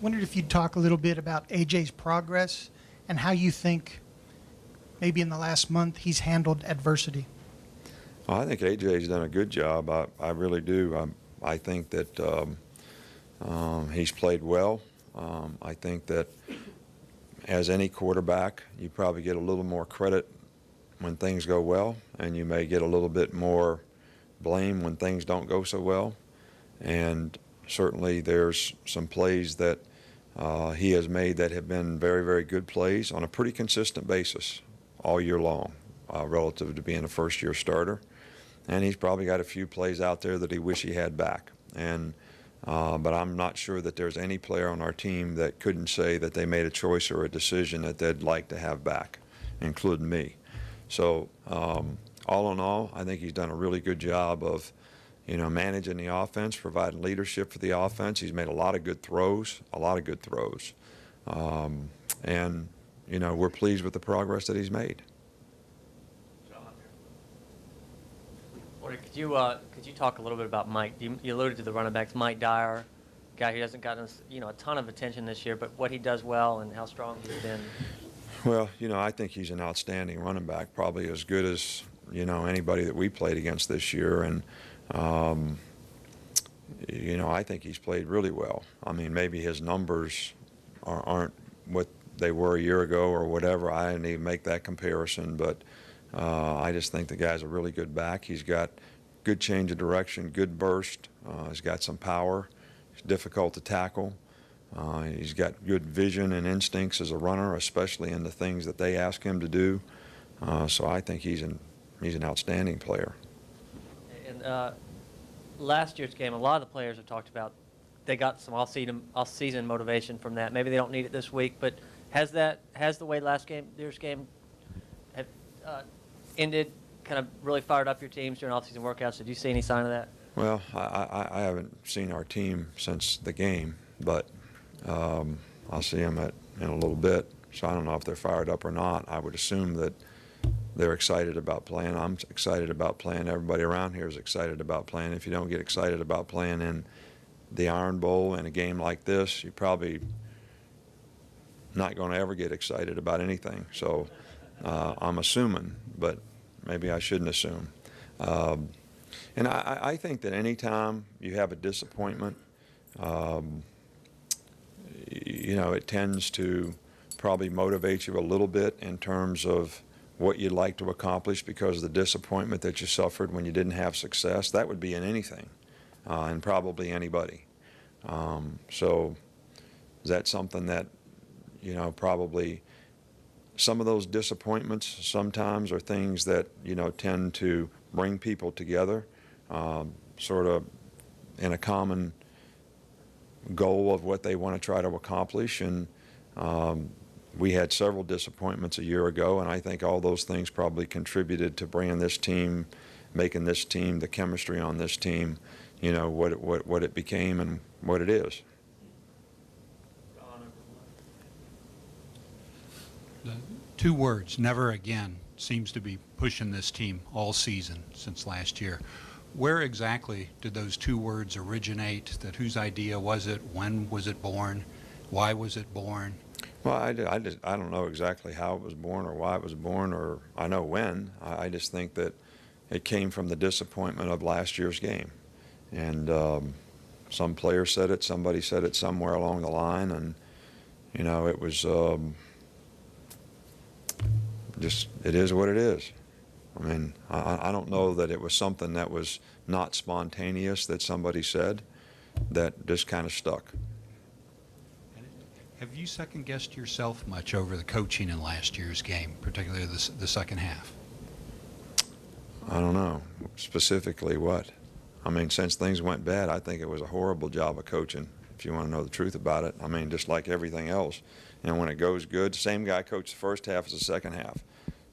Wondered if you'd talk a little bit about AJ's progress and how you think maybe in the last month he's handled adversity. Well, I think AJ's done a good job. I really do. I think that he's played well. I think that as any quarterback, you probably get a little more credit when things go well, and you may get a little bit more blame when things don't go so well. And certainly there's some plays that he has made that have been very, very good plays on a pretty consistent basis all year long relative to being a first-year starter. And he's probably got a few plays out there that he wish he had back. And but I'm not sure that there's any player on our team that couldn't say that they made a choice or a decision that they'd like to have back, including me. So all in all, I think he's done a really good job of, managing the offense, providing leadership for the offense. He's made a lot of good throws, and, we're pleased with the progress that he's made. Could you talk a little bit about Mike? You alluded to the running backs, Mike Dyer, guy who hasn't gotten a ton of attention this year, but what he does well and how strong he's been. Well, I think he's an outstanding running back, probably as good as anybody that we played against this year, and I think he's played really well. I mean, maybe his numbers aren't what they were a year ago or whatever. I didn't even make that comparison, but I just think the guy's a really good back. He's got good change of direction, good burst. He's got some power. He's difficult to tackle. He's got good vision and instincts as a runner, especially in the things that they ask him to do. So I think he's an outstanding player. And last year's game, a lot of the players have talked about they got some off-season motivation from that. Maybe they don't need it this week, but has the way year's game ended kind of really fired up your teams during off-season workouts? Did you see any sign of that? Well, I haven't seen our team since the game, but I'll see them in a little bit. So I don't know if they're fired up or not. I would assume that they're excited about playing. I'm excited about playing. Everybody around here is excited about playing. If you don't get excited about playing in the Iron Bowl in a game like this, you're probably not going to ever get excited about anything. So I'm assuming, but maybe I shouldn't assume. And I think that any time you have a disappointment, it tends to probably motivate you a little bit in terms of what you'd like to accomplish because of the disappointment that you suffered when you didn't have success. That would be in anything, and probably anybody. So that's something that, probably some of those disappointments sometimes are things that, tend to bring people together, sort of in a common goal of what they want to try to accomplish. And we had several disappointments a year ago, and I think all those things probably contributed to bringing this team, making this team, the chemistry on this team, what it became and what it is. The 2 words, never again, seems to be pushing this team all season since last year. Where exactly did those 2 words originate? Whose idea was it? When was it born? Why was it born? Well, I don't know exactly how it was born or why it was born, or I know when. I just think that it came from the disappointment of last year's game. And some player said it, somebody said it somewhere along the line, and, it was just, it is what it is. I mean, I don't know that it was something that was not spontaneous that somebody said that just kind of stuck. Have you second-guessed yourself much over the coaching in last year's game, particularly the second half? I don't know. Specifically what? I mean, since things went bad, I think it was a horrible job of coaching, if you want to know the truth about it. I mean, just like everything else. And when it goes good, same guy coached the first half as the second half.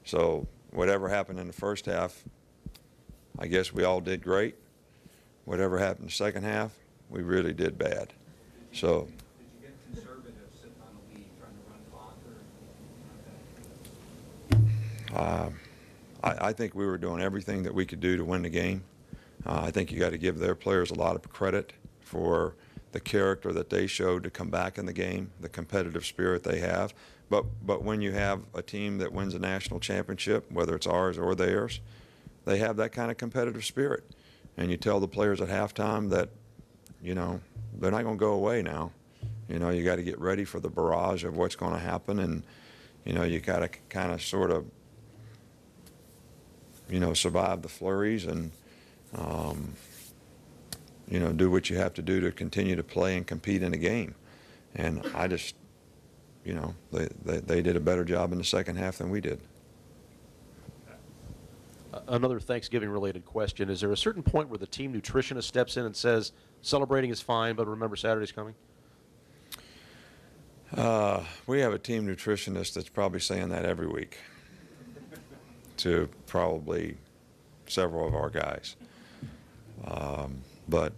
So whatever happened in the first half, I guess we all did great. Whatever happened in the second half, we really did bad. So. Did you get conservative sitting on the lead, trying to run clock or anything like that? I think we were doing everything that we could do to win the game. I think you got to give their players a lot of credit for the character that they showed to come back in the game, the competitive spirit they have. But when you have a team that wins a national championship, whether it's ours or theirs, they have that kind of competitive spirit. And you tell the players at halftime that, you know, they're not going to go away now. You know, you got to get ready for the barrage of what's going to happen, and, you know, you got to kind of sort of, you know, survive the flurries and, you know, do what you have to do to continue to play and compete in the game. And I just, you know, they did a better job in the second half than we did. Another Thanksgiving-related question. Is there a certain point where the team nutritionist steps in and says, celebrating is fine, but remember Saturday's coming? We have a team nutritionist that's probably saying that every week to probably several of our guys. But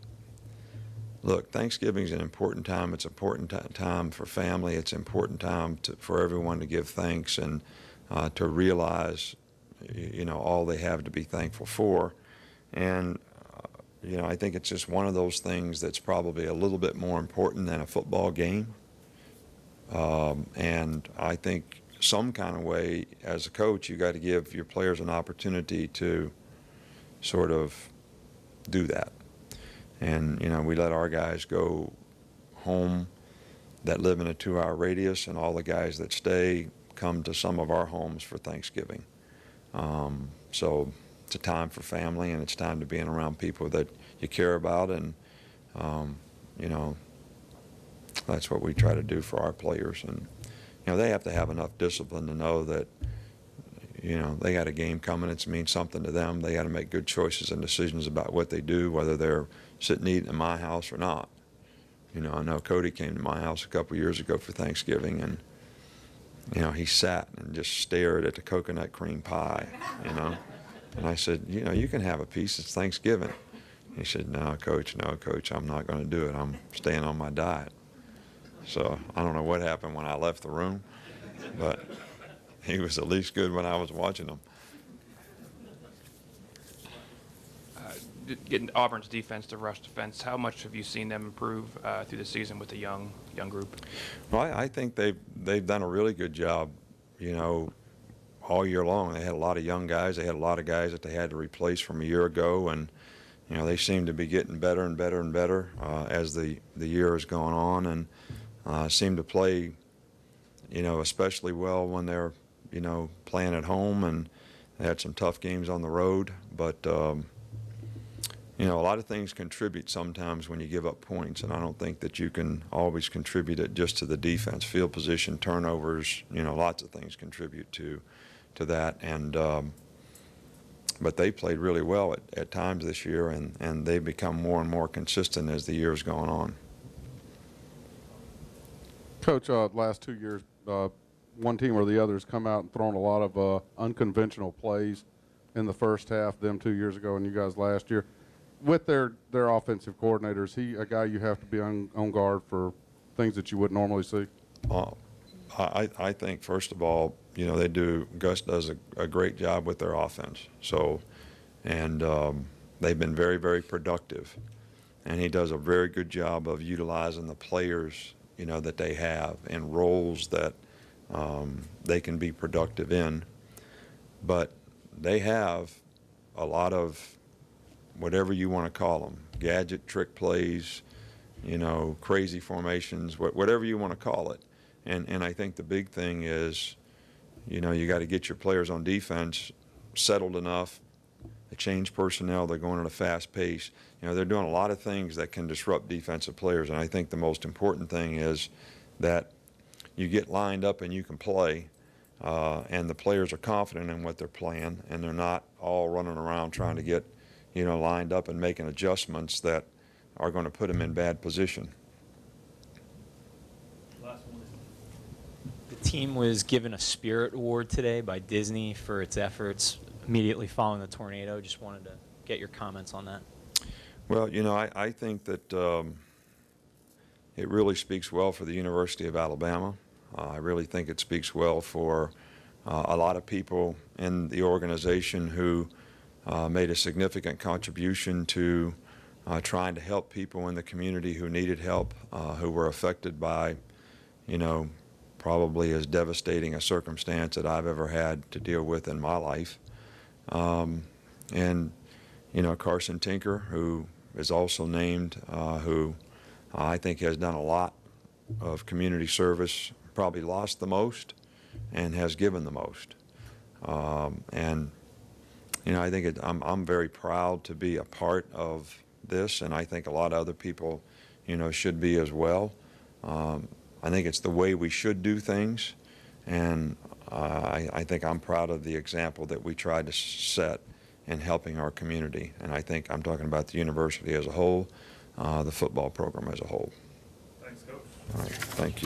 look, Thanksgiving is an important time. It's an important time for family. It's an important time for everyone to give thanks and to realize, you know, all they have to be thankful for. And, you know, I think it's just one of those things that's probably a little bit more important than a football game. And I think some kind of way, as a coach, you got to give your players an opportunity to sort of do that. And, you know, we let our guys go home that live in a 2-hour radius, and all the guys that stay come to some of our homes for Thanksgiving. So it's a time for family, and it's time to being around people that you care about, and, you know, that's what we try to do for our players. And, you know, they have to have enough discipline to know that, you know, they got a game coming. It means something to them. They got to make good choices and decisions about what they do, whether they're sitting eating in my house or not. You know, I know Cody came to my house a couple years ago for Thanksgiving, and, you know, he sat and just stared at the coconut cream pie, you know. And I said, you know, you can have a piece. It's Thanksgiving. He said, no, Coach, I'm not going to do it. I'm staying on my diet. So I don't know what happened when I left the room, but he was at least good when I was watching him. Getting Auburn's defense to rush defense, how much have you seen them improve through the season with the young group? Well, I think they've done a really good job, you know, all year long. They had a lot of young guys. They had a lot of guys that they had to replace from a year ago, and, you know, they seem to be getting better and better and better as the year has gone on, and seem to play, you know, especially well when they're, you know, playing at home, and they had some tough games on the road. But, you know, a lot of things contribute sometimes when you give up points, and I don't think that you can always contribute it just to the defense. Field position, turnovers, you know, lots of things contribute to that. And but they played really well at times this year, and they've become more and more consistent as the year's gone on. Coach, last 2 years, one team or the other has come out and thrown a lot of unconventional plays in the first half, them 2 years ago and you guys last year. With their offensive coordinator, is he a guy you have to be on guard for things that you wouldn't normally see? I think, first of all, you know, Gus does a great job with their offense. So, and they've been very, very productive. And he does a very good job of utilizing the players, you know, that they have in roles that they can be productive in. But they have a lot of whatever you want to call them, gadget trick plays, you know, crazy formations, whatever you want to call it. And I think the big thing is, you know, you got to get your players on defense settled enough. They change personnel. They're going at a fast pace. You know, they're doing a lot of things that can disrupt defensive players. And I think the most important thing is that you get lined up and you can play, and the players are confident in what they're playing, and they're not all running around trying to get, you know, lined up and making adjustments that are going to put them in bad position. The team was given a Spirit Award today by Disney for its efforts immediately following the tornado. Just wanted to get your comments on that. Well, you know, I think that it really speaks well for the University of Alabama. I really think it speaks well for a lot of people in the organization who made a significant contribution to trying to help people in the community who needed help, who were affected by, probably as devastating a circumstance that I've ever had to deal with in my life. And Carson Tinker, who is also named, who I think has done a lot of community service, probably lost the most and has given the most. I think I'm very proud to be a part of this, and I think a lot of other people, should be as well. I think it's the way we should do things, and I think I'm proud of the example that we tried to set in helping our community. And I think I'm talking about the university as a whole, the football program as a whole. Thanks, Coach. All right, thank you.